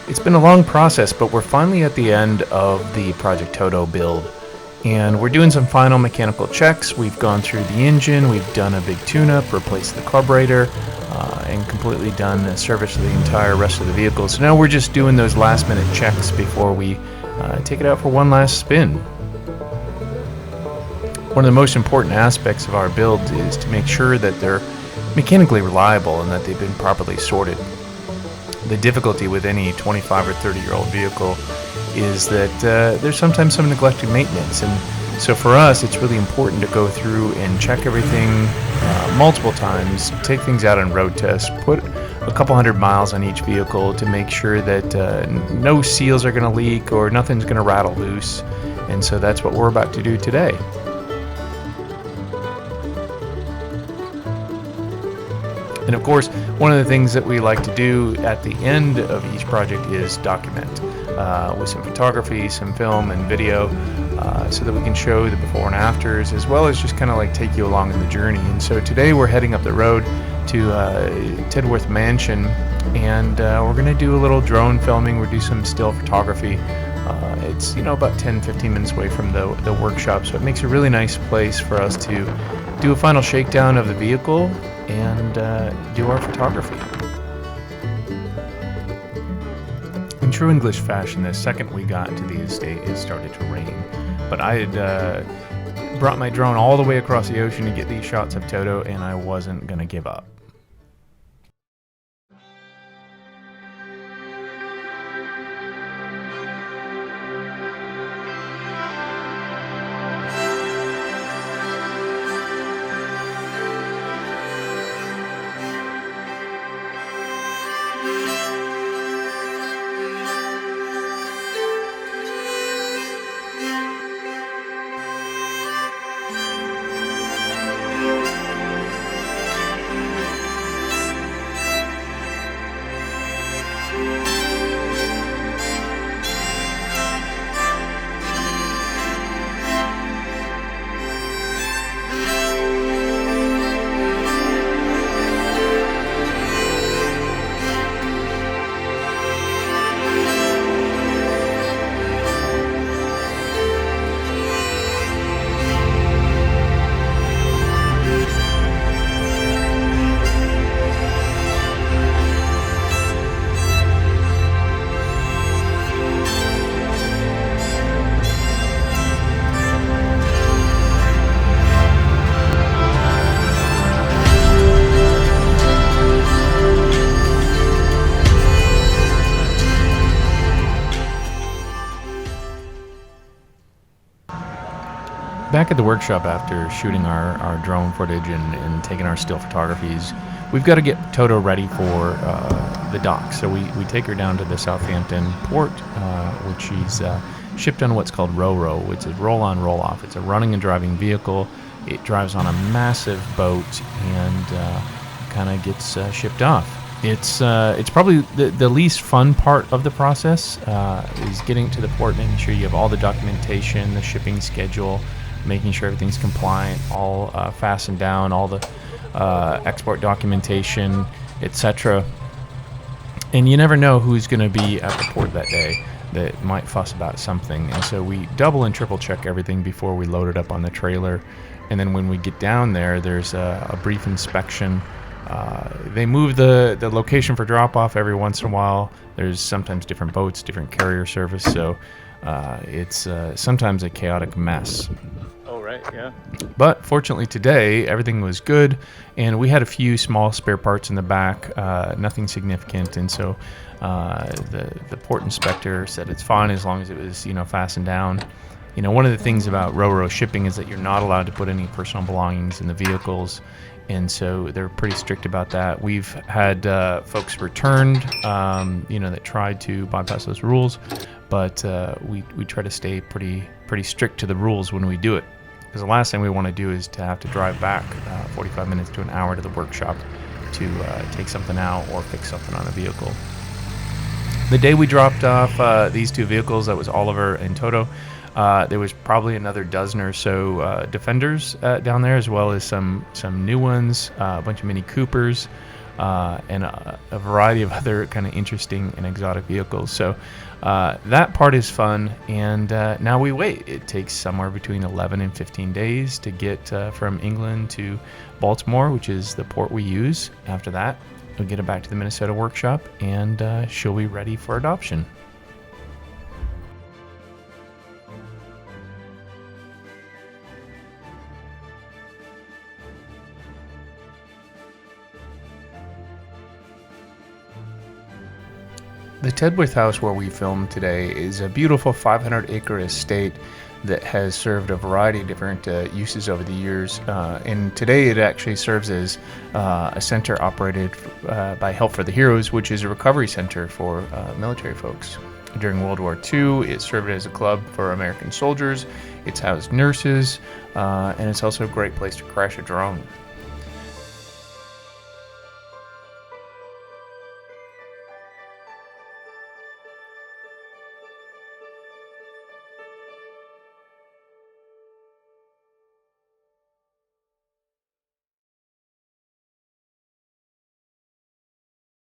It's been a long process, but we're finally at the end of the Project Toto build. And we're doing some final mechanical checks. We've gone through the engine, we've done a big tune-up, replaced the carburetor, and completely done a service of the entire rest of the vehicle. So now we're just doing those last-minute checks before we take it out for one last spin. One of the most important aspects of our build is to make sure that they're mechanically reliable and that they've been properly sorted. The difficulty with any 25 or 30-year-old vehicle is that there's sometimes some neglected maintenance, and so for us it's really important to go through and check everything multiple times, take things out on road tests, put a couple hundred miles on each vehicle to make sure that no seals are going to leak or nothing's going to rattle loose. And so that's what we're about to do today. And of course, one of the things that we like to do at the end of each project is document with some photography, some film and video, so that we can show the before and afters, as well as just kind of like take you along in the journey. And so today we're heading up the road to Tedworth Mansion, and we're going to do a little drone filming. We'll do some still photography. It's about 10-15 minutes away from the workshop, so it makes a really nice place for us to do a final shakedown of the vehicle and do our photography. In true English fashion, the second we got to the estate, it started to rain. But I had brought my drone all the way across the ocean to get these shots of Toto, and I wasn't going to give up. Back at the workshop after shooting our drone footage and taking our still photographies, we've got to get Toto ready for the dock. So we take her down to the Southampton port, which she's shipped on what's called Ro-Ro, which is roll-on, roll-off. It's a running and driving vehicle. It drives on a massive boat and kind of gets shipped off. It's probably the least fun part of the process, is getting to the port, making sure you have all the documentation, the shipping schedule, making sure everything's compliant, all fastened down, all the export documentation, etc. And you never know who's going to be at the port that day that might fuss about something. And so we double and triple check everything before we load it up on the trailer. And then when we get down there, there's a brief inspection. They move the location for drop-off every once in a while. There's sometimes different boats, different carrier service, so it's sometimes a chaotic mess. Oh, right, yeah. But fortunately today, everything was good, and we had a few small spare parts in the back, nothing significant, and so the port inspector said it's fine as long as it was, fastened down. One of the things about Ro-Ro shipping is that you're not allowed to put any personal belongings in the vehicles, and so they're pretty strict about that. We've had folks returned, that tried to bypass those rules, but we try to stay pretty strict to the rules when we do it, because the last thing we want to do is to have to drive back 45 minutes to an hour to the workshop to take something out or fix something on a vehicle. The day we dropped off these two vehicles, that was Oliver and Toto, there was probably another dozen or so Defenders down there, as well as some new ones, a bunch of Mini Coopers, and a variety of other kind of interesting and exotic vehicles. So that part is fun, and now we wait. It takes somewhere between 11 and 15 days to get from England to Baltimore, which is the port we use. After that, we'll get it back to the Minnesota workshop, and she'll be ready for adoption. The Tedworth House where we filmed today is a beautiful 500-acre estate that has served a variety of different uses over the years. And today it actually serves as a center operated by Help for the Heroes, which is a recovery center for military folks. During World War II, it served as a club for American soldiers. It's housed nurses, and it's also a great place to crash a drone.